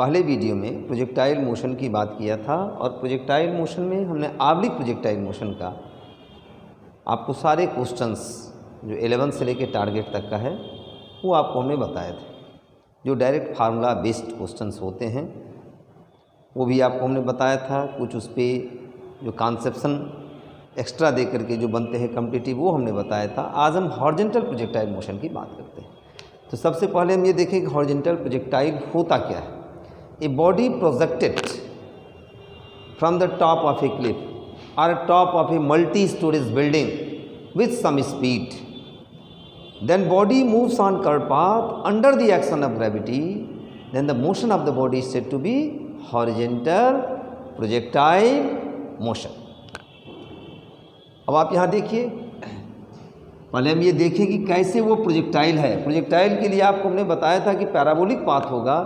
पहले वीडियो में projectile motion की बात किया था और प्रोजेक्टाइल मोशन में हमने आवर्लिक प्रोजेक्टाइल मोशन का आपको सारे क्वेश्चंस जो 11 से लेकर टारगेट तक का है वो आपको हमने बताए थे। जो डायरेक्ट फार्मूला बेस्ड क्वेश्चंस होते हैं वो भी आपको हमने बताया था। कुछ उस पर जो कॉन्सेप्शन एक्स्ट्रा दे करके जो बनते हैं कॉम्पिटिटिव वो हमने बताया था। आज हम हॉरिजॉन्टल प्रोजेक्टाइल मोशन की बात करते हैं। तो सबसे पहले हम ये देखें कि हॉरिजॉन्टल प्रोजेक्टाइल होता क्या है। A body projected from the top of a cliff और top of a multi storage building with some speed, then body moves on curved path under the action of gravity, then the motion of the body is said to be horizontal projectile motion. अब आप यहाँ देखिए, पहले हम ये देखें कि कैसे वो प्रोजेक्टाइल है। प्रोजेक्टाइल के लिए आपको हमने बताया था कि पैराबोलिक पाथ होगा।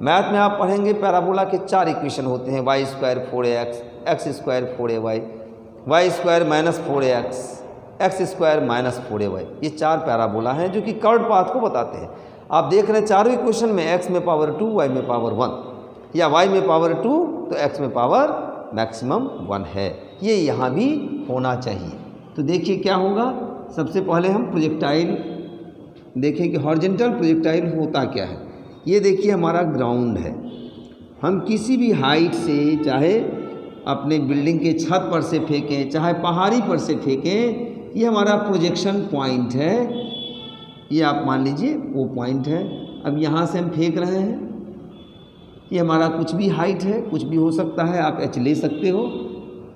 मैथ में आप पढ़ेंगे पैराबोला के 4 इक्वेशन होते हैं, y square 4ax, x square 4ay, y square minus 4ax, x square minus 4ay। ये 4 पैराबोला हैं जो कि कर्व पाथ को बताते हैं। आप देख रहे हैं चारों इक्वेशन में x में पावर 2, y में पावर 1 या y में पावर 2 तो x में पावर मैक्सिमम 1 है। ये यहाँ भी होना चाहिए। तो देखिए क्या होगा। सबसे पहले हम प्रोजेक्टाइल देखें कि हॉरिजॉन्टल प्रोजेक्टाइल होता क्या है। ये देखिए हमारा ग्राउंड है। हम किसी भी हाइट से, चाहे अपने बिल्डिंग के छत पर से फेंकें, चाहे पहाड़ी पर से फेंकें, ये हमारा प्रोजेक्शन पॉइंट है। ये आप मान लीजिए वो पॉइंट है। अब यहाँ से हम फेंक रहे हैं। ये हमारा कुछ भी हाइट है, कुछ भी हो सकता है, आप h ले सकते हो।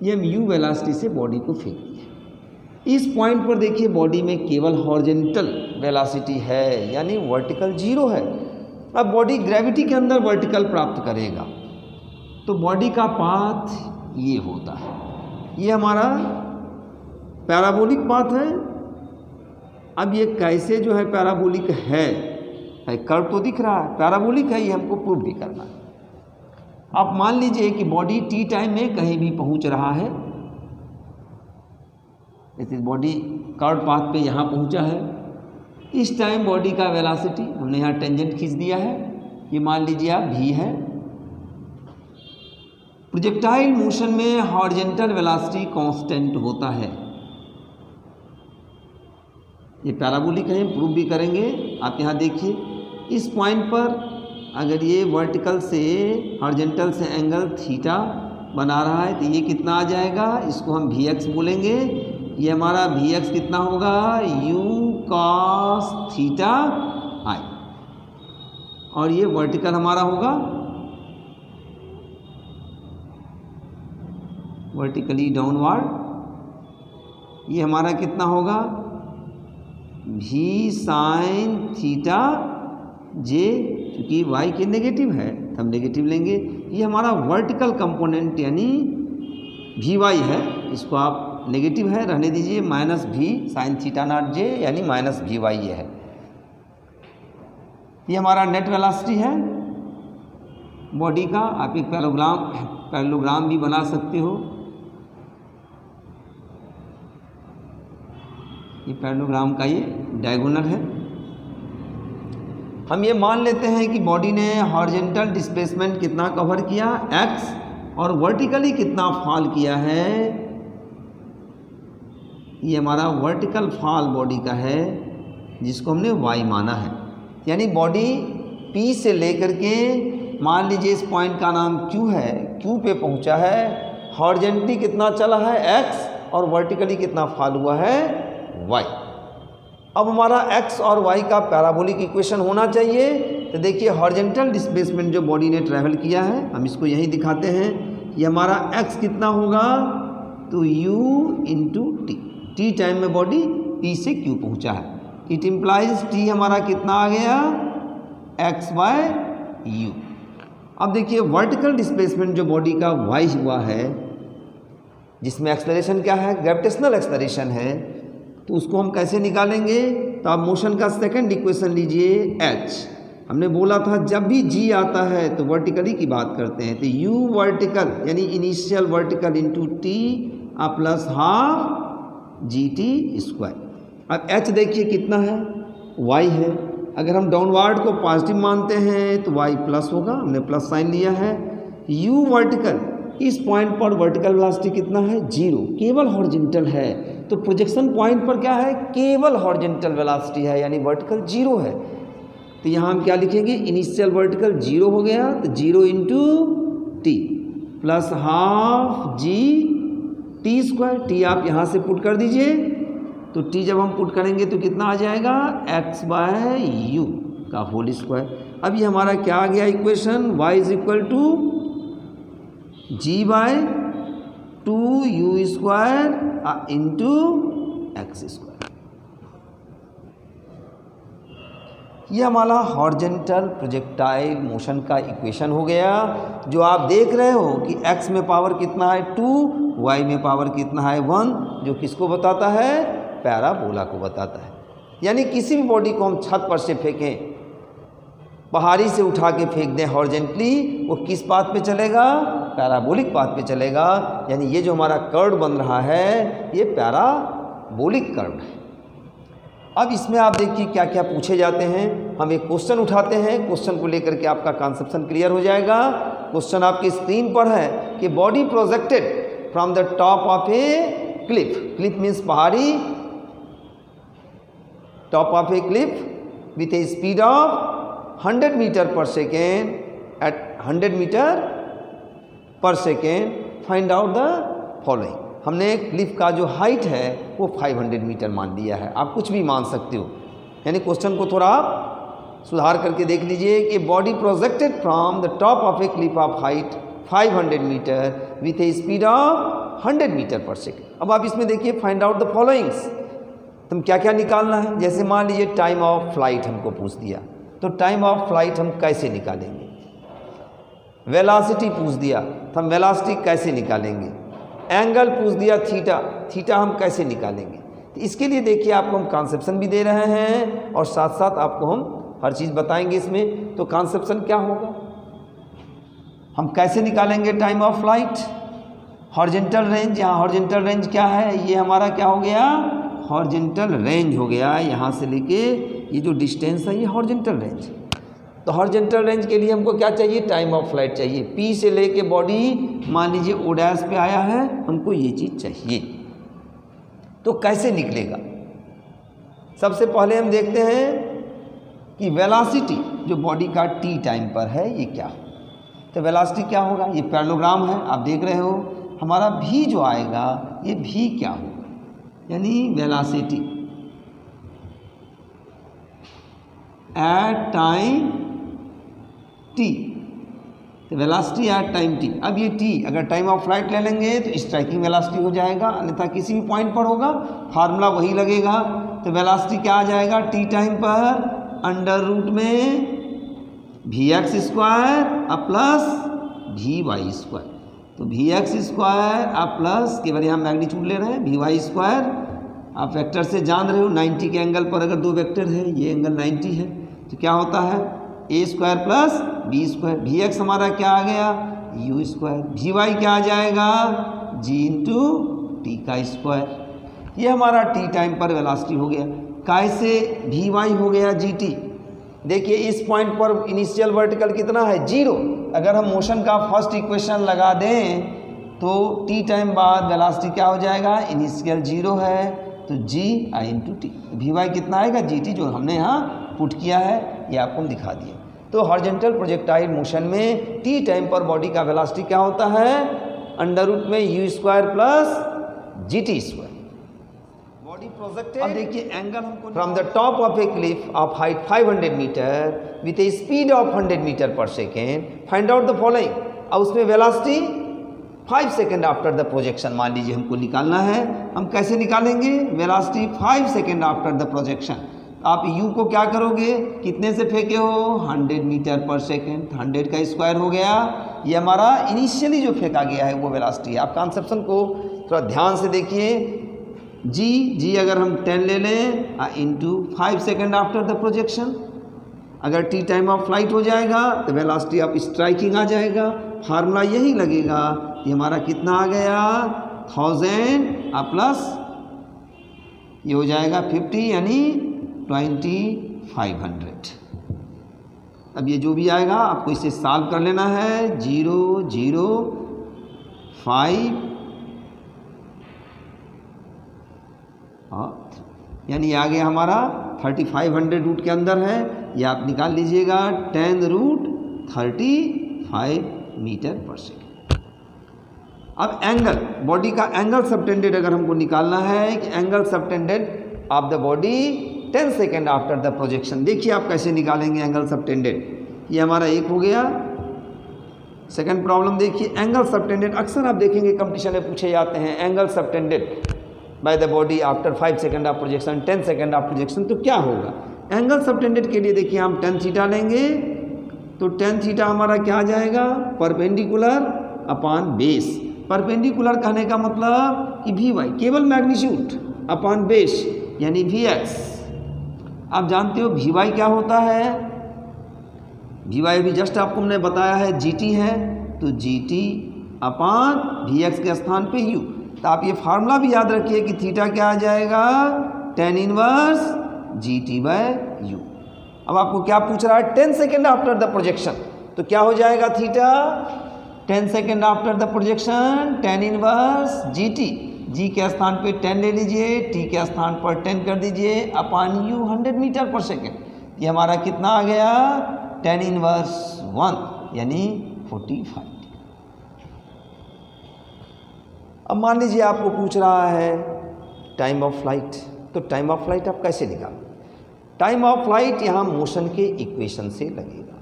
ये हम u वेलोसिटी से बॉडी को फेंक दिए। इस पॉइंट पर देखिए बॉडी में केवल हॉरिजॉन्टल वेलोसिटी है, यानी वर्टिकल 0 है। अब बॉडी ग्रेविटी के अंदर वर्टिकल प्राप्त करेगा तो बॉडी का पाथ ये होता है। ये हमारा पैराबोलिक पाथ है। अब ये कैसे जो है पैराबोलिक है, कर्व तो दिख रहा है, पैराबोलिक है, ये हमको प्रूव भी करना है। आप मान लीजिए कि बॉडी टी टाइम में कहीं भी पहुंच रहा है। जैसे बॉडी कर्व पाथ पे यहाँ पहुंचा है। इस टाइम बॉडी का वेलोसिटी हमने यहाँ टेंजेंट खींच दिया है, ये मान लीजिए आप v है। प्रोजेक्टाइल मोशन में हॉरिजॉन्टल वेलोसिटी कांस्टेंट होता है। ये पैराबोलिक है, प्रूव भी करेंगे। आप यहाँ देखिए इस पॉइंट पर अगर ये वर्टिकल से हॉरिजॉन्टल से एंगल थीटा बना रहा है तो ये कितना आ जाएगा, इसको हम vx बोलेंगे। ये हमारा vx कितना होगा, u cos थीटा i, और ये वर्टिकल हमारा होगा वर्टिकली डाउनवर्ड। ये हमारा कितना होगा, v साइन थीटा j, क्योंकि y के नेगेटिव है तो हम नेगेटिव लेंगे। ये हमारा वर्टिकल कंपोनेंट यानी vy है, इसको आप नेगेटिव है रहने दीजिए, minus v sine theta naught j यानी माइनस vy ये है। ये हमारा नेट वेलोसिटी है बॉडी का। आप एक पैरेललोग्राम भी बना सकते हो। ये पैरेललोग्राम का ये डायगोनल है। हम ये मान लेते हैं कि बॉडी ने हॉरिजॉन्टल डिस्प्लेसमेंट कितना कवर किया x और वर्टिकली कितना फॉल किया है। ये हमारा वर्टिकल फॉल बॉडी का है जिसको हमने y माना है। यानी बॉडी P से लेकर के मान लीजिए इस पॉइंट का नाम Q है, Q पे पहुंचा है। हॉरिजॉन्टली कितना चला है x और वर्टिकली कितना फॉल हुआ है y। अब हमारा x और y का पैराबोलिक इक्वेशन होना चाहिए। तो देखिए हॉरिजॉन्टल डिस्प्लेसमेंट जो बॉडी ने ट्रैवल किया है, हम इसको यहीं दिखाते हैं। ये हमारा x कितना होगा, तो u इंटू टी टाइम में बॉडी P से Q पहुंचा है। इट इम्प्लाइज t हमारा कितना आ गया, x बाय u। अब देखिए वर्टिकल डिस्प्लेसमेंट जो बॉडी का y हुआ है, जिसमें एक्सेलरेशन क्या है, ग्रेविटेशनल एक्सेलरेशन है, तो उसको हम कैसे निकालेंगे। तो आप मोशन का सेकंड इक्वेशन लीजिए h। हमने बोला था जब भी g आता है तो वर्टिकली की बात करते हैं, तो u वर्टिकल यानी initial vertical into T plus half gt square. अब h देखिए कितना है, y है, अगर हम डाउनवर्ड को पॉजिटिव मानते हैं तो y प्लस होगा, हमने प्लस साइन लिया है। u वर्टिकल, इस पॉइंट पर वर्टिकल वेलोसिटी कितना है 0, केवल हॉरिजॉन्टल है, तो प्रोजेक्शन पॉइंट पर क्या है केवल हॉरिजॉन्टल वेलोसिटी है यानी वर्टिकल 0 है। तो यहाँ हम क्या लिखेंगे इनिशियल वर्टिकल 0 हो गया, तो 0 इंटू टी प्लस हाफ जी टी स्क्वायर, टी आप यहाँ से पुट कर दीजिए, तो टी जब हम पुट करेंगे तो कितना आ जाएगा x बाय यू का होल स्क्वायर। अब ये हमारा क्या आ गया equation y is equal to g by 2u square into x square. ये हमारा हॉरिजॉन्टल प्रोजेक्टाइल मोशन का इक्वेशन हो गया। जो आप देख रहे हो कि x में पावर कितना है 2, y में पावर कितना है 1, जो किसको बताता है पैराबोला को बताता है। यानी किसी भी बॉडी को हम छत पर से फेंकें, पहाड़ी से उठा के फेंक दें हॉरिजॉन्टली, वो किस पाथ पे चलेगा पैराबोलिक पाथ पे चलेगा। यानी ये जो हमारा कर्व बन रहा है ये पैराबोलिक कर्व है। अब इसमें आप देखिए क्या क्या पूछे जाते हैं। हम एक क्वेश्चन उठाते हैं, क्वेश्चन को लेकर के आपका कॉन्सेप्शन क्लियर हो जाएगा। क्वेश्चन आपकी स्क्रीन पर है कि body projected from the top of a cliff, cliff means पहाड़ी, top of a cliff with a speed of 100 metre per second at 100 metre per second, find out the following. हमने cliff का जो height है वो 500 metre मान लिया है, आप कुछ भी मान सकते हो। यानी क्वेश्चन को थोड़ा आप सुधार करके देख लीजिए कि body projected from the top of a cliff of height 500 metre with a speed of 100 metre per second. अब आप इसमें देखिए फाइंड आउट द फॉलोइंग्स, तुम क्या क्या निकालना है। जैसे मान लीजिए टाइम ऑफ फ्लाइट हमको पूछ दिया, तो टाइम ऑफ फ्लाइट हम कैसे निकालेंगे। वेलोसिटी पूछ दिया तो हम वेलोसिटी कैसे निकालेंगे। एंगल पूछ दिया थीटा, थीटा हम कैसे निकालेंगे। तो इसके लिए देखिए आपको हम कॉन्सेप्शन भी दे रहे हैं और साथ साथ आपको हम हर चीज़ बताएंगे इसमें। तो कॉन्सेप्शन क्या होगा, हम कैसे निकालेंगे time of flight. Horizontal range, यहाँ हॉरिजॉन्टल रेंज क्या है, ये हमारा क्या हो गया हॉरिजॉन्टल रेंज हो गया। यहाँ से लेके ये जो डिस्टेंस है ये हॉरिजॉन्टल रेंज। तो हॉरिजॉन्टल रेंज के लिए हमको क्या चाहिए टाइम ऑफ फ्लाइट चाहिए। पी से लेके बॉडी मान लीजिए ओ डैश पे आया है, हमको ये चीज़ चाहिए। तो कैसे निकलेगा, सबसे पहले हम देखते हैं कि वेलोसिटी जो बॉडी का टी टाइम पर है ये क्या हो। तो वेलोसिटी क्या होगा, ये पैरेललोग्राम है आप देख रहे हो। हमारा भी जो आएगा ये भी क्या होगा, यानी वेलोसिटी एट टाइम टी, तो वेलोसिटी एट टाइम टी। अब ये टी अगर टाइम ऑफ फ्लाइट ले लेंगे तो स्ट्राइकिंग वेलोसिटी हो जाएगा, अन्यथा किसी भी पॉइंट पर होगा फार्मूला वही लगेगा। तो वेलोसिटी क्या आ जाएगा टी टाइम पर अंडर रूट में v x square plus v y square. तो वी एक्स स्क्वायर प्लस केवल यहाँ मैग्नीट्यूड ले रहे हैं वी वाई स्क्वायर। आप वेक्टर से जान रहे हो 90 के एंगल पर अगर दो वेक्टर है, ये एंगल 90 है, तो क्या होता है A square plus B square. V X हमारा क्या आ गया यू स्क्वायर, वी वाई क्या आ जाएगा जी इंटू टी का स्क्वायर। ये हमारा टी टाइम पर वेलोसिटी हो गया। कैसे वी वाई हो गया जी टी। देखिए इस पॉइंट पर इनिशियल वर्टिकल कितना है 0। अगर हम मोशन का फर्स्ट इक्वेशन लगा दें तो टी टाइम बाद वेलोसिटी क्या हो जाएगा इनिशियल 0 है, तो जी आई इंटू टी। वी वाई कितना आएगा जी टी, जो हमने यहाँ पुट किया है ये आपको हम दिखा दिए। तो हॉरिजॉन्टल प्रोजेक्टाइल मोशन में टी टाइम पर बॉडी का वेलोसिटी क्या होता है अंडर रूट में U square plus G T square. Body projected, अब देखिए एंगल हमको from the top of a cliff of height 500 metre with a speed of 100 metre per second, find out the following. अब उसमें velocity 5 second after the projection मान लीजिए हमको निकालना है। हम कैसे निकालेंगे velocity 5 second after the projection. आप u को क्या करोगे, कितने से फेंके हो 100 मीटर पर सेकेंड, 100 का स्क्वायर हो गया। ये हमारा इनिशियली जो फेंका गया है वो वेलोसिटी है। आप कॉन्सेप्शन को थोड़ा ध्यान से देखिए। जी अगर हम 10 ले लें into 5 second after the projection, अगर टी टाइम ऑफ फ्लाइट हो जाएगा तो वेलोसिटी ऑफ स्ट्राइकिंग आ जाएगा। फार्मूला यही लगेगा। ये हमारा कितना आ गया 1000 प्लस ये हो जाएगा 50 यानी 20 500। अब ये जो भी आएगा आपको इसे सॉल्व कर लेना है। 0 0 5 यानी आ गया हमारा 3500 रूट के अंदर है, ये आप निकाल लीजिएगा 10 रूट 35 मीटर पर सेकेंड। अब एंगल, बॉडी का एंगल सबटेंडेड अगर हमको निकालना है कि angle subtended of the body 10 second after the projection, देखिए आप कैसे निकालेंगे एंगल सबटेंडेड। ये हमारा एक हो गया। सेकंड प्रॉब्लम देखिए, एंगल सबटेंडेड अक्सर आप देखेंगे कंपटीशन में पूछे जाते हैं, angle subtended bye the body after 5 second of projection, 10 second of projection. तो क्या होगा एंगल सबटेंडेड के लिए, देखिए हम tan थीटा लेंगे तो tan थीटा हमारा क्या आ जाएगा, परपेंडिकुलर अपॉन बेस। परपेंडिकुलर कहने का मतलब कि वी वाई केवल मैग्नीट्यूड अपॉन बेस यानी वी एक्स। आप जानते हो वी वाई क्या होता है, वी वाई भी जस्ट आपको हमने बताया है जी टी है, तो g t upon v x के स्थान पे यू। तो आप ये फार्मूला भी याद रखिए कि थीटा क्या आ जाएगा, tan inverse ji t by u. अब आपको क्या पूछ रहा है, 10 सेकेंड आफ्टर द प्रोजेक्शन, तो क्या हो जाएगा theta 10 second after the projection tan inverse ji T, G के स्थान पे 10 ले लीजिए, टी के स्थान पर 10 कर दीजिए upon you 100 metre per second. ये हमारा कितना आ गया, tan इनवर्स 1 यानी 45। अब मान लीजिए आपको पूछ रहा है टाइम ऑफ फ्लाइट, तो टाइम ऑफ फ्लाइट आप कैसे निकालें। टाइम ऑफ फ्लाइट यहाँ मोशन के इक्वेशन से लगेगा।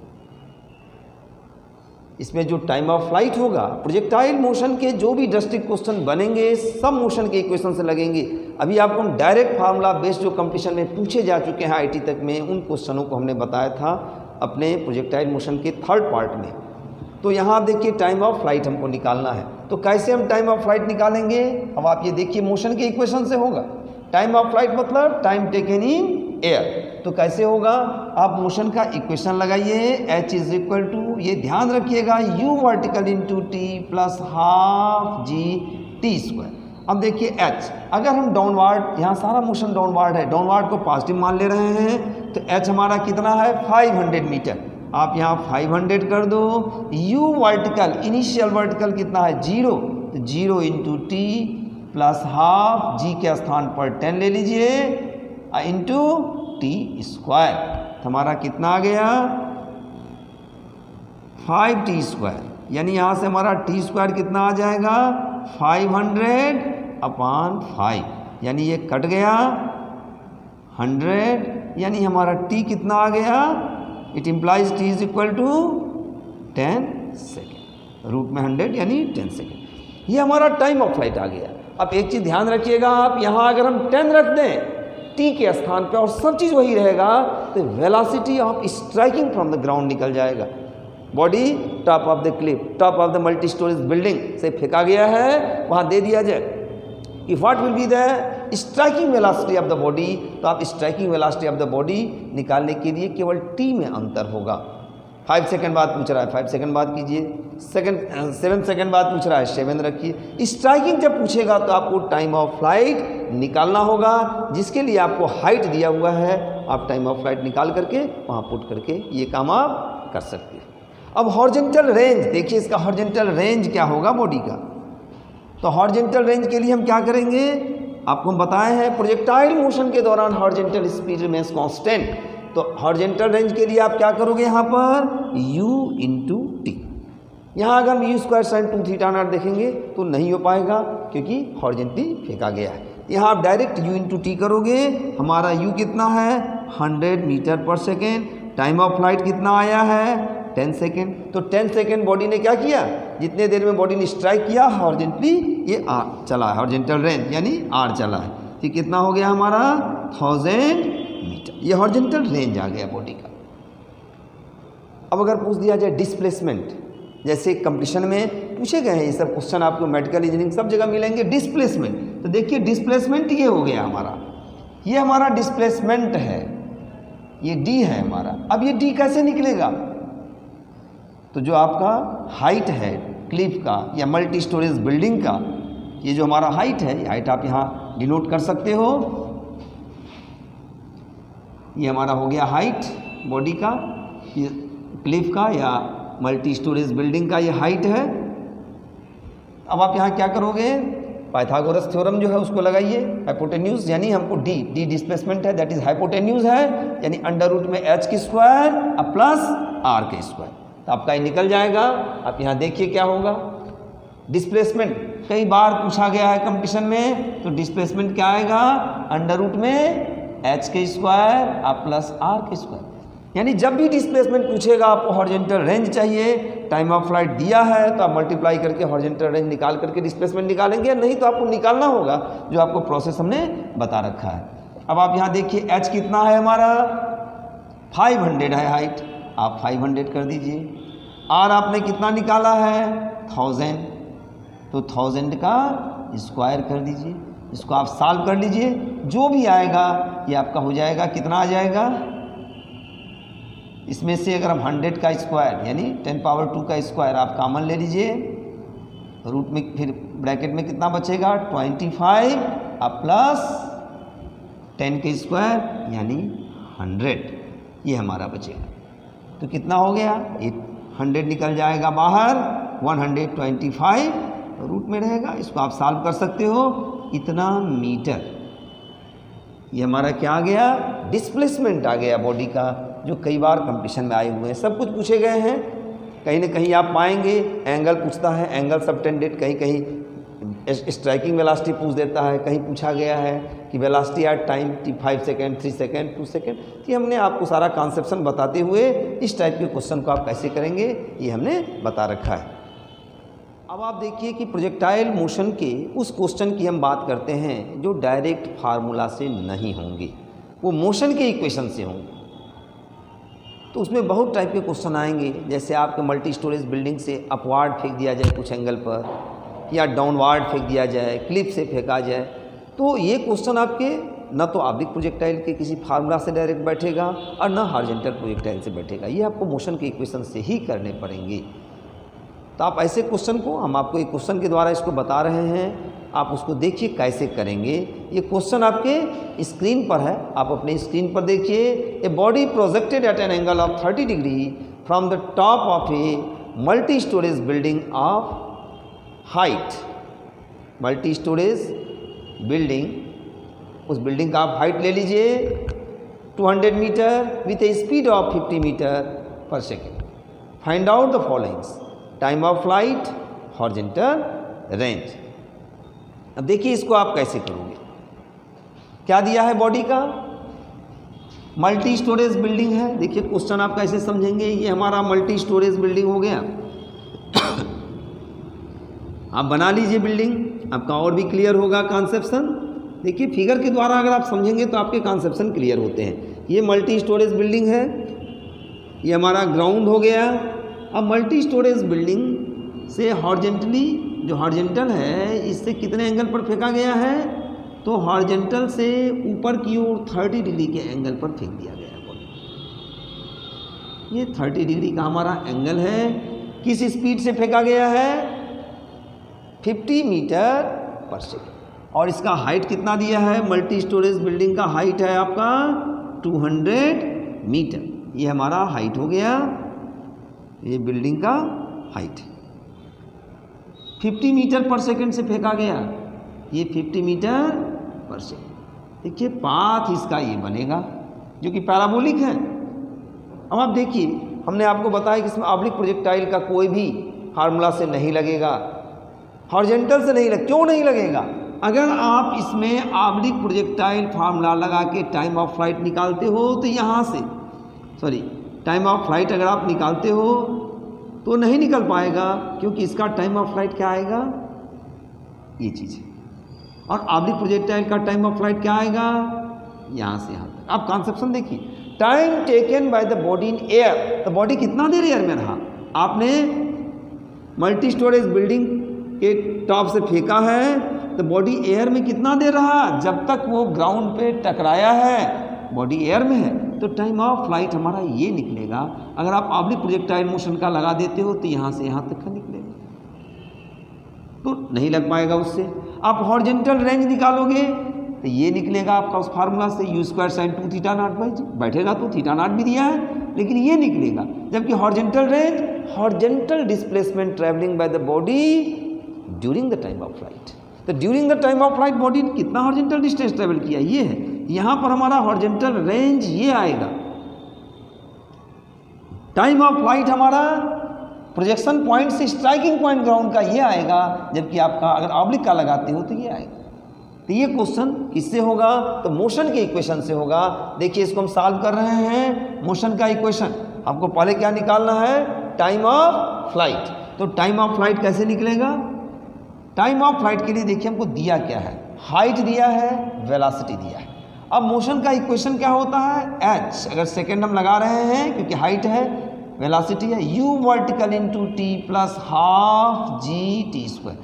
इसमें जो टाइम ऑफ फ्लाइट होगा, प्रोजेक्टाइल मोशन के जो भी ड्रास्टिक क्वेश्चन बनेंगे सब मोशन के इक्वेशन से लगेंगे। अभी आपको डायरेक्ट फार्मूला बेस्ड जो कंपटीशन में पूछे जा चुके हैं आईटी तक में, उन क्वेश्चनों को हमने बताया था अपने प्रोजेक्टाइल मोशन के थर्ड पार्ट में। तो यहाँ देखिए टाइम ऑफ फ्लाइट हमको निकालना है, तो कैसे हम टाइम ऑफ फ्लाइट निकालेंगे। अब आप ये देखिए मोशन के इक्वेशन से होगा। टाइम ऑफ फ्लाइट मतलब टाइम टेकन इन एयर, तो कैसे होगा, आप मोशन का इक्वेशन लगाइए, h इज इक्वल टू, ये ध्यान रखिएगा, u vertical into T plus half जी टी स्क्वायर। अब देखिए h, अगर हम डाउनवार्ड, यहाँ सारा मोशन डाउनवार्ड है, डाउनवार्ड को पॉजिटिव मान ले रहे हैं, तो h हमारा कितना है 500 मीटर। आप यहाँ 500 कर दो, u वर्टिकल, इनिशियल वर्टिकल कितना है 0, तो 0 इंटू टी प्लस हाफ जी के स्थान पर 10 ले लीजिए इंटू टी स्क्वायर। हमारा कितना आ गया 5t स्क्वायर, यानी यहाँ से हमारा टी स्क्वायर कितना आ जाएगा 500 अपॉन 5, यानी ये कट गया 100, यानी हमारा t कितना आ गया, it implies t is equal to 10 second, root में 100 यानी 10 सेकेंड। ये हमारा टाइम ऑफ फ्लाइट आ गया। अब एक चीज़ ध्यान रखिएगा, आप यहाँ अगर हम 10 रख दें टी के स्थान पे और सब चीज़ वही रहेगा, तो velocity of striking from the ground निकल जाएगा। Body top of the Cliff, top of the multi storage building से फेंका गया है, वहाँ दे दिया जाए कि what will be the striking velocity of the body, तो आप striking velocity of the body निकालने के लिए केवल टी में अंतर होगा। 5 सेकंड बाद पूछ रहा है 5 सेकंड बाद कीजिए, 7 सेकंड बाद पूछ रहा है 7 रखिए। स्ट्राइकिंग जब पूछेगा तो आपको टाइम ऑफ फ्लाइट निकालना होगा, जिसके लिए आपको हाइट दिया हुआ है, आप टाइम ऑफ फ्लाइट निकाल करके वहाँ पुट करके ये काम आप कर सकते हैं। अब हॉरिजॉन्टल रेंज देखिए, इसका हॉरिजॉन्टल रेंज क्या होगा बॉडी का। तो हॉरिजॉन्टल रेंज के लिए हम क्या करेंगे, आपको हम बताए हैं प्रोजेक्टाइल मोशन के दौरान हॉरिजॉन्टल स्पीड रिमेंस कांस्टेंट। तो हॉरिजॉन्टल रेंज के लिए आप क्या करोगे, यहाँ पर u इंटू टी। यहाँ अगर हम you square sine 2 theta not देखेंगे तो नहीं हो पाएगा, क्योंकि हॉरिजॉन्टली फेंका गया है। यहाँ आप डायरेक्ट u इंटू टी करोगे, हमारा u कितना है 100 metre per second, time of flight कितना आया है 10 सेकेंड। तो 10 सेकेंड बॉडी ने क्या किया, जितने देर में बॉडी ने स्ट्राइक किया हॉरिजॉन्टली, ये r चला है, हॉरिजॉन्टल रेंज यानी r चला है। तो कितना हो गया हमारा 1000 मीटर, ये हॉरिजॉन्टल रेंज आ गया बॉडी का। अब अगर पूछ दिया जाए डिस्प्लेसमेंट, जैसे कंपटीशन में पूछे गए हैं ये सब क्वेश्चन, आपको मेडिकल इंजीनियरिंग सब जगह मिलेंगे डिस्प्लेसमेंट। तो देखिए डिस्प्लेसमेंट ये हो गया हमारा, ये हमारा डिस्प्लेसमेंट है, ये डी है हमारा। अब ये डी कैसे निकलेगा, तो जो आपका हाइट है क्लिफ का या मल्टी स्टोरेज बिल्डिंग का, ये जो हमारा हाइट है, ये हाइट आप यहाँ डिनोट कर सकते हो। ये हमारा हो गया हाइट बॉडी का, ये क्लिफ का या मल्टी स्टोरेज बिल्डिंग का ये हाइट है। अब आप यहाँ क्या करोगे, पाइथागोरस थ्योरम जो है उसको लगाइए। हाइपोटेन्यूज यानी हमको डी डिस्प्लेसमेंट है, दैट इज हाइपोटेन्यूज है, यानी अंडर रूट में h की स्क्वायर अब प्लस r के स्क्वायर, तो आपका ये निकल जाएगा। आप यहाँ देखिए क्या होगा, डिस्प्लेसमेंट कई बार पूछा गया है कंपटीशन में, तो डिस्प्लेसमेंट क्या आएगा, अंडर रूट में h के स्क्वायर अब प्लस r के स्क्वायर। यानी जब भी डिस्प्लेसमेंट पूछेगा, आपको हॉरिजॉन्टल रेंज चाहिए, टाइम ऑफ फ्लाइट दिया है, तो आप मल्टीप्लाई करके हॉरिजॉन्टल रेंज निकाल करके डिस्प्लेसमेंट निकालेंगे, नहीं तो आपको निकालना होगा जो आपको प्रोसेस हमने बता रखा है। अब आप यहाँ देखिए h कितना है हमारा, 500 है हाइट, आप 500 कर दीजिए। r आपने कितना निकाला है, 1000, तो 1000 का स्क्वायर कर दीजिए। इसको आप सॉल्व कर लीजिए, जो भी आएगा ये आपका हो जाएगा, कितना आ जाएगा, इसमें से अगर हम 100 का स्क्वायर यानी 10 पावर 2 का स्क्वायर आप कॉमन ले लीजिए, रूट में फिर ब्रैकेट में कितना बचेगा, 25 अब प्लस 10 के स्क्वायर यानी 100, ये हमारा बचेगा। तो कितना हो गया, ये 100 निकल जाएगा बाहर, 125 रूट में रहेगा, इसको आप सॉल्व कर सकते हो, इतना मीटर। ये हमारा क्या आ गया, डिस्प्लेसमेंट आ गया बॉडी का, जो कई बार कंपटीशन में आए हुए हैं, सब कुछ पूछे गए हैं। कहीं ना कहीं आप पाएंगे एंगल पूछता है, एंगल सबटेंडेड, कहीं कहीं स्ट्राइकिंग वेलोसिटी पूछ देता है, कहीं पूछा गया है कि velocity at time 5 second, 3 second, 2 second. ये हमने आपको सारा कॉन्सेप्शन बताते हुए इस टाइप के क्वेश्चन को आप कैसे करेंगे ये हमने बता रखा है। अब आप देखिए कि प्रोजेक्टाइल मोशन के उस क्वेश्चन की हम बात करते हैं जो डायरेक्ट फार्मूला से नहीं होंगे, वो मोशन के इक्वेशन से होंगे। तो उसमें बहुत टाइप के क्वेश्चन आएंगे, जैसे आपके मल्टी स्टोरेज बिल्डिंग से अपवार्ड फेंक दिया जाए कुछ एंगल पर, या डाउनवार्ड फेंक दिया जाए, क्लिप से फेंका जाए, तो ये क्वेश्चन आपके न तो ऑब्लिक प्रोजेक्टाइल के किसी फार्मूला से डायरेक्ट बैठेगा और न हॉरिजॉन्टल प्रोजेक्टाइल से बैठेगा, ये आपको मोशन के इक्वेशन से ही करने पड़ेंगे। तो आप ऐसे क्वेश्चन को, हम आपको एक क्वेश्चन के द्वारा इसको बता रहे हैं, आप उसको देखिए कैसे करेंगे। ये क्वेश्चन आपके स्क्रीन पर है, आप अपने स्क्रीन पर देखिए। A body projected at an angle of 30 degree from the top of a multi storage building of height, multi storage building, उस बिल्डिंग का आप हाइट ले लीजिए 200 metre with a speed of 50 metre per second. Find out the followings, time of flight, horizontal range. अब देखिए इसको आप कैसे करोगे, क्या दिया है बॉडी का, मल्टी स्टोरेज बिल्डिंग है। देखिए क्वेश्चन आप कैसे समझेंगे, ये हमारा मल्टी स्टोरेज बिल्डिंग हो गया। आप बना लीजिए बिल्डिंग, आपका और भी क्लियर होगा कॉन्सेप्शन। देखिए फिगर के द्वारा अगर आप समझेंगे तो आपके कॉन्सेप्शन क्लियर होते हैं। ये मल्टी स्टोरेज बिल्डिंग है, ये हमारा ग्राउंड हो गया। अब मल्टी स्टोरेज बिल्डिंग से हॉरिजॉन्टली, जो हॉरिजॉन्टल है इससे कितने एंगल पर फेंका गया है, तो हॉरिजॉन्टल से ऊपर की ओर 30 डिग्री के एंगल पर फेंक दिया गया है। ये 30 डिग्री का हमारा एंगल है। किस स्पीड से फेंका गया है, 50 मीटर पर सेकेंड। और इसका हाइट कितना दिया है, मल्टी स्टोरेज बिल्डिंग का हाइट है आपका 200 मीटर। ये हमारा हाइट हो गया, ये बिल्डिंग का हाइट 50 मीटर पर सेकेंड से फेंका गया, ये 50 मीटर पर सेकेंड। देखिए पाथ इसका ये बनेगा जो कि पैराबोलिक है। अब आप देखिए हमने आपको बताया कि इसमें ऑब्लिक प्रोजेक्टाइल का कोई भी फार्मूला से नहीं लगेगा, हॉरिजॉन्टल से नहीं लग, क्यों नहीं लगेगा, अगर आप इसमें ऑब्लिक प्रोजेक्टाइल फार्मूला लगा के टाइम ऑफ फ्लाइट निकालते हो तो यहाँ से, सॉरी टाइम ऑफ फ्लाइट अगर आप निकालते हो तो नहीं निकल पाएगा, क्योंकि इसका टाइम ऑफ फ्लाइट क्या आएगा, ये चीज़ है। और ऑब्लिक प्रोजेक्टाइल का टाइम ऑफ फ्लाइट क्या आएगा, यहाँ से यहाँ तक। आप कॉन्सेप्शन देखिए, time taken by the body in air, तो बॉडी कितना देर एयर में रहा, आपने मल्टी स्टोरेज बिल्डिंग के टॉप से फेंका है तो बॉडी एयर में कितना देर रहा, जब तक वो ग्राउंड पे टकराया है बॉडी एयर में है, तो टाइम ऑफ फ्लाइट हमारा ये निकलेगा। अगर आप ऑब्लिक प्रोजेक्टाइल मोशन का लगा देते हो तो यहाँ से यहाँ तक का निकलेगा, तो नहीं लग पाएगा उससे। आप हॉरिजॉन्टल रेंज निकालोगे तो ये निकलेगा आपका उस फार्मूला से u square sine 2 theta naught by G, बैठेगा तो थीटा नॉट भी दिया है लेकिन ये निकलेगा। जबकि horizontal range, horizontal displacement travelling by the body during the time of flight. तो during the time of flight body ने कितना हॉरिजॉन्टल डिस्टेंस ट्रेवल किया, ये है। यहाँ पर हमारा हॉरिजॉन्टल रेंज ये आएगा, टाइम ऑफ फ्लाइट हमारा प्रोजेक्शन पॉइंट से स्ट्राइकिंग पॉइंट ग्राउंड का ये आएगा, जबकि आपका अगर ऑब्लिक का लगाते हो तो ये आएगा। तो ये क्वेश्चन किससे होगा, तो मोशन के इक्वेशन से होगा। देखिए इसको हम सॉल्व कर रहे हैं, मोशन का इक्वेशन। आपको पहले क्या निकालना है, टाइम ऑफ फ्लाइट। तो टाइम ऑफ फ्लाइट कैसे निकलेगा, टाइम ऑफ फ्लाइट के लिए देखिए हमको दिया क्या है, हाइट दिया है, वेलोसिटी दिया है। अब मोशन का इक्वेशन क्या होता है, h, अगर सेकेंड हम लगा रहे हैं क्योंकि हाइट है, वेलोसिटी है, u vertical into T plus half जी टी स्क्वायर।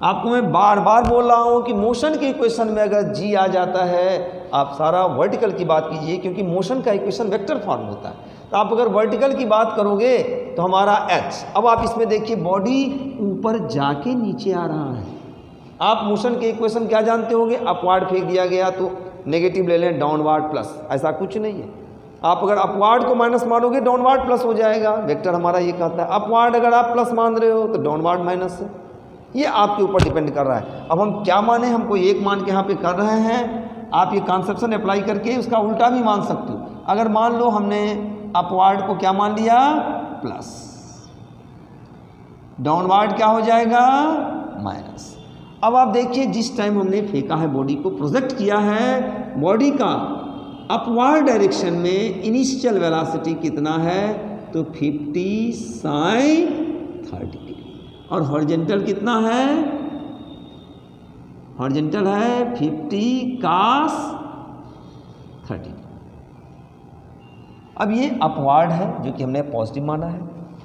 आपको मैं बार बार बोल रहा हूँ कि मोशन के इक्वेशन में अगर g आ जाता है, आप सारा वर्टिकल की बात कीजिए क्योंकि मोशन का इक्वेशन वेक्टर फॉर्म होता है। तो आप अगर वर्टिकल की बात करोगे तो हमारा h। अब आप इसमें देखिए बॉडी ऊपर जाके नीचे आ रहा है। आप मोशन के इक्वेशन क्या जानते होंगे, अपवार्ड फेंक दिया गया तो नेगेटिव ले लें, डाउनवार्ड प्लस, ऐसा कुछ नहीं है। आप अगर अपवार्ड को माइनस मानोगे डाउनवार्ड प्लस हो जाएगा, वेक्टर हमारा ये कहता है। अपवार्ड अगर आप प्लस मान रहे हो तो डाउनवार्ड माइनस है, ये आपके ऊपर डिपेंड कर रहा है। अब हम क्या माने, हमको एक मान के यहाँ पे कर रहे हैं। आप ये कॉन्सेप्शन अप्लाई करके उसका उल्टा भी मान सकते हो। अगर मान लो हमने अपवार्ड को क्या मान लिया, प्लस, डाउनवार्ड क्या हो जाएगा, माइनस। अब आप देखिए जिस टाइम हमने फेंका है, बॉडी को प्रोजेक्ट किया है, बॉडी का अपवार्ड डायरेक्शन में इनिशियल वेलोसिटी कितना है, तो 50 साइन 30 और हॉरिजॉन्टल कितना है, हॉरिजॉन्टल है 50 कास 30। अब ये अपवार्ड है जो कि हमने पॉजिटिव माना है।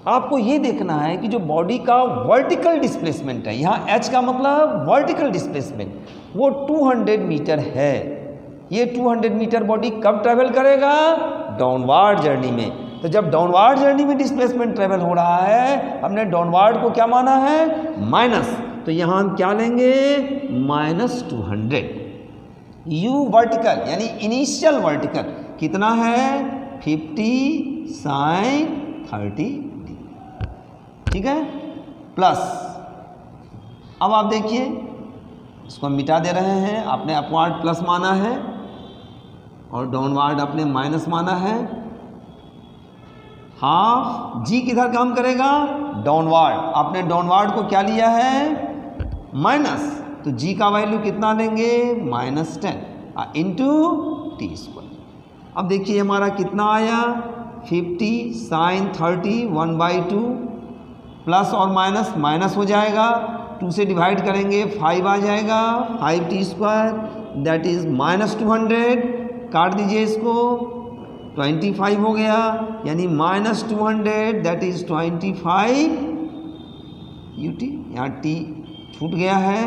आपको ये देखना है कि जो बॉडी का वर्टिकल डिस्प्लेसमेंट है, यहाँ h का मतलब वर्टिकल डिस्प्लेसमेंट, वो 200 मीटर है। ये 200 मीटर बॉडी कब ट्रेवल करेगा, डाउनवार्ड जर्नी में। तो जब डाउनवार्ड जर्नी में डिस्प्लेसमेंट ट्रेवल हो रहा है, हमने डाउनवार्ड को क्या माना है, माइनस। तो यहाँ हम क्या लेंगे, -200। u वर्टिकल यानी इनिशियल वर्टिकल कितना है, 50 साइन 30, ठीक है, प्लस। अब आप देखिए इसको हम मिटा दे रहे हैं। आपने अपवार्ड प्लस माना है और डाउनवार्ड आपने माइनस माना है। हाफ जी किधर काम करेगा, डाउनवार्ड। आपने डाउनवार्ड को क्या लिया है, माइनस, तो जी का वैल्यू कितना लेंगे, -10 इंटू टी स्क्वायर। अब देखिए हमारा कितना आया, 50 साइन 30 1/2 प्लस और माइनस, माइनस हो जाएगा, 2 से डिवाइड करेंगे 5 आ जाएगा, 5t स्क्वायर दैट इज़ -200। काट दीजिए इसको, 25 हो गया, यानी -200 दैट इज़ 25 ut। यहाँ t छूट गया है,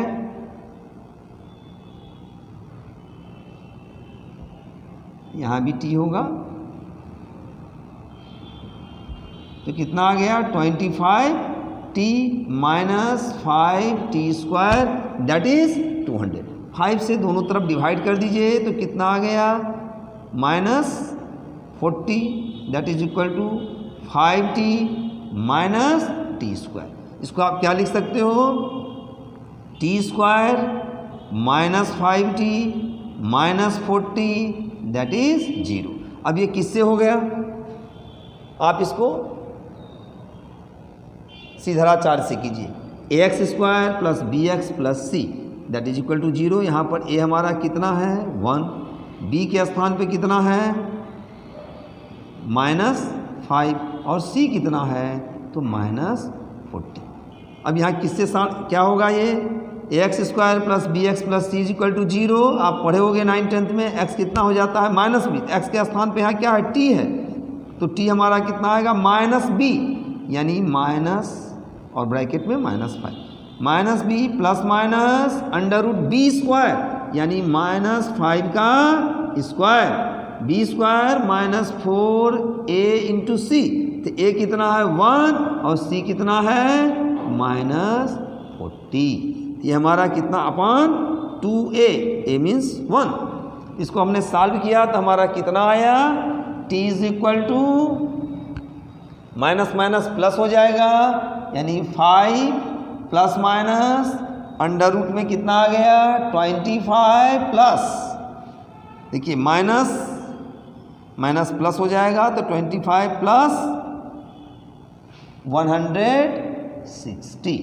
यहाँ भी t होगा, तो कितना आ गया, 25t minus 5t square that is 200। 5 से दोनों तरफ डिवाइड कर दीजिए तो कितना आ गया, -40 that is equal to 5t minus t square. इसको आप क्या लिख सकते हो, t square minus 5t minus 40 that is 0। अब ये किससे हो गया, आप इसको सीधा से कीजिए, ax square plus bx plus c that is equal to 0। यहाँ पर a हमारा कितना है, 1, b के स्थान पे कितना है, -5 और c कितना है, तो -40। अब यहाँ किससे क्या होगा, ये ax square plus bx plus c is equal to 0। आप पढ़े होगे 9th में, x कितना हो जाता है, -b, x के स्थान पे यहाँ क्या है, t है, तो t हमारा कितना आएगा, -b, यानी माइनस और ब्रैकेट में -5, -b plus minus √b square यानी -5 का square, b square -4a into c। तो a कितना है, 1 और c कितना है, -40। ये हमारा कितना, अपॉन 2a, a मीन्स 1। इसको हमने सॉल्व किया तो हमारा कितना आया, t is equal to minus minus plus हो जाएगा, यानी 5 प्लस माइनस अंडर रूट में कितना आ गया 25 प्लस, देखिए माइनस माइनस प्लस हो जाएगा तो 25 प्लस 160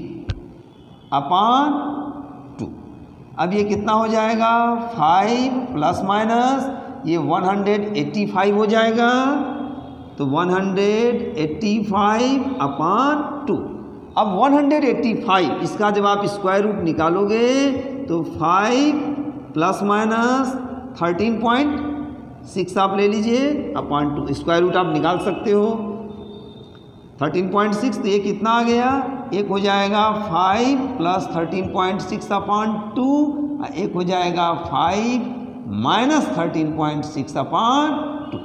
अपॉन 2। अब ये कितना हो जाएगा 5 प्लस माइनस ये 185 हो जाएगा, तो 185 अपॉन 2। अब 185 इसका जब आप स्क्वायर रूट निकालोगे तो 5 प्लस माइनस 13.6 आप ले लीजिए अपॉन 2, स्क्वायर रूट आप निकाल सकते हो 13.6, तो ये कितना आ गया, एक हो जाएगा 5 प्लस 13.6 अपॉन 2, एक हो जाएगा 5 माइनस 13.6 अपॉन 2।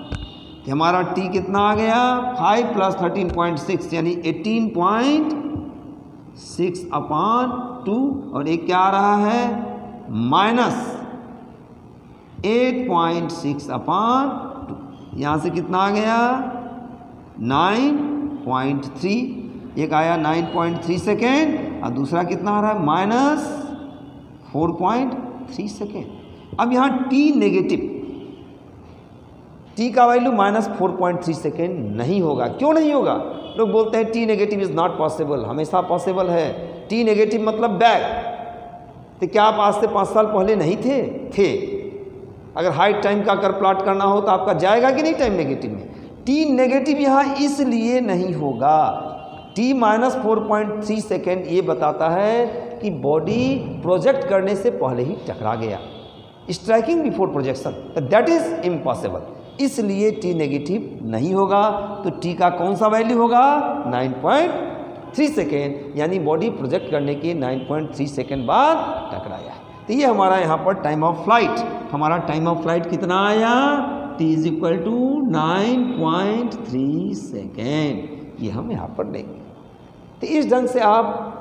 हमारा t कितना आ गया 5 प्लस 13.6 यानी 18.6 अपॉन 2, और एक क्या आ रहा है माइनस 8.6 अपॉन 2। यहाँ से कितना आ गया 9.3, एक आया 9.3 सेकेंड और दूसरा कितना आ रहा है माइनस 4.3 सेकेंड। अब यहाँ t नेगेटिव, t का वैल्यू माइनस 4.3 सेकेंड नहीं होगा। क्यों नहीं होगा, लोग बोलते हैं t negative is not possible, हमेशा पॉसिबल है। t नेगेटिव मतलब बैक, तो क्या आप आज से 5 साल पहले नहीं थे? अगर हाइट टाइम का अगर प्लॉट करना हो तो आपका जाएगा कि नहीं टाइम नेगेटिव में। t नेगेटिव यहाँ इसलिए नहीं होगा, t माइनस 4.3 सेकेंड ये बताता है कि बॉडी प्रोजेक्ट करने से पहले ही टकरा गया, striking before projection, that is impossible, इसलिए t नेगेटिव नहीं होगा। तो t का कौन सा वैल्यू होगा 9.3 सेकेंड, यानी बॉडी प्रोजेक्ट करने के 9.3 सेकेंड बाद टकराया। तो ये हमारा यहाँ पर टाइम ऑफ फ्लाइट, हमारा टाइम ऑफ फ्लाइट कितना आया t is equal to 9.3 second, ये हम यहाँ पर लेंगे। तो इस ढंग से आप,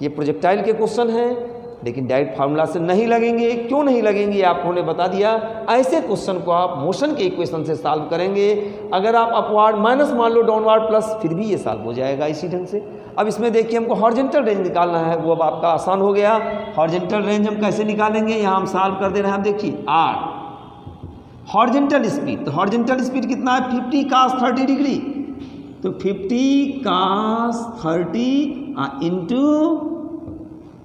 ये प्रोजेक्टाइल के क्वेश्चन हैं लेकिन डायरेक्ट फार्मूला से नहीं लगेंगे। क्यों नहीं लगेंगे आपको ने बता दिया। ऐसे क्वेश्चन को आप मोशन के इक्वेशन से सॉल्व करेंगे। अगर आप अपवार्ड माइनस मान लो डाउनवार्ड प्लस, फिर भी ये सॉल्व हो जाएगा इसी ढंग से। अब इसमें देखिए हमको हॉरिजॉन्टल रेंज निकालना है, वो अब आपका आसान हो गया। हॉरिजॉन्टल रेंज हम कैसे निकालेंगे, यहाँ हम सॉल्व कर दे रहे हैं। आप देखिए r हॉरिजॉन्टल स्पीड, तो हॉरिजॉन्टल स्पीड कितना है 50 cos 30 डिग्री, तो 50 cos 30 इंटू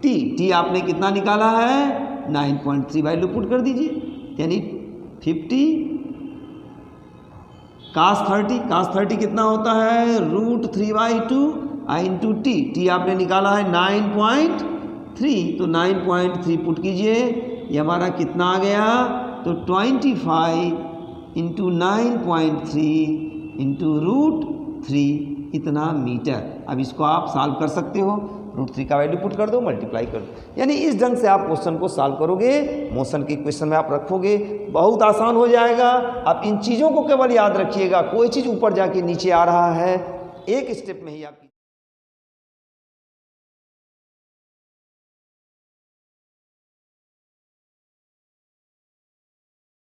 t आपने कितना निकाला है 9.3, वैल्यू पुट कर दीजिए, यानी 50 cos 30 कितना होता है √3/2 इंटू t आपने निकाला है 9.3, तो 9.3 पुट कीजिए, ये हमारा कितना आ गया, तो 25 इंटू 9.3 इंटू √3 इतना मीटर। अब इसको आप सॉल्व कर सकते हो, √3 का वैल्यू पुट कर दो, मल्टीप्लाई कर दो, यानी इस ढंग से आप क्वेश्चन को सॉल्व करोगे। मोशन के क्वेश्चन में आप रखोगे, बहुत आसान हो जाएगा। आप इन चीज़ों को केवल याद रखिएगा, कोई चीज़ ऊपर जाके नीचे आ रहा है, एक स्टेप में ही आपकी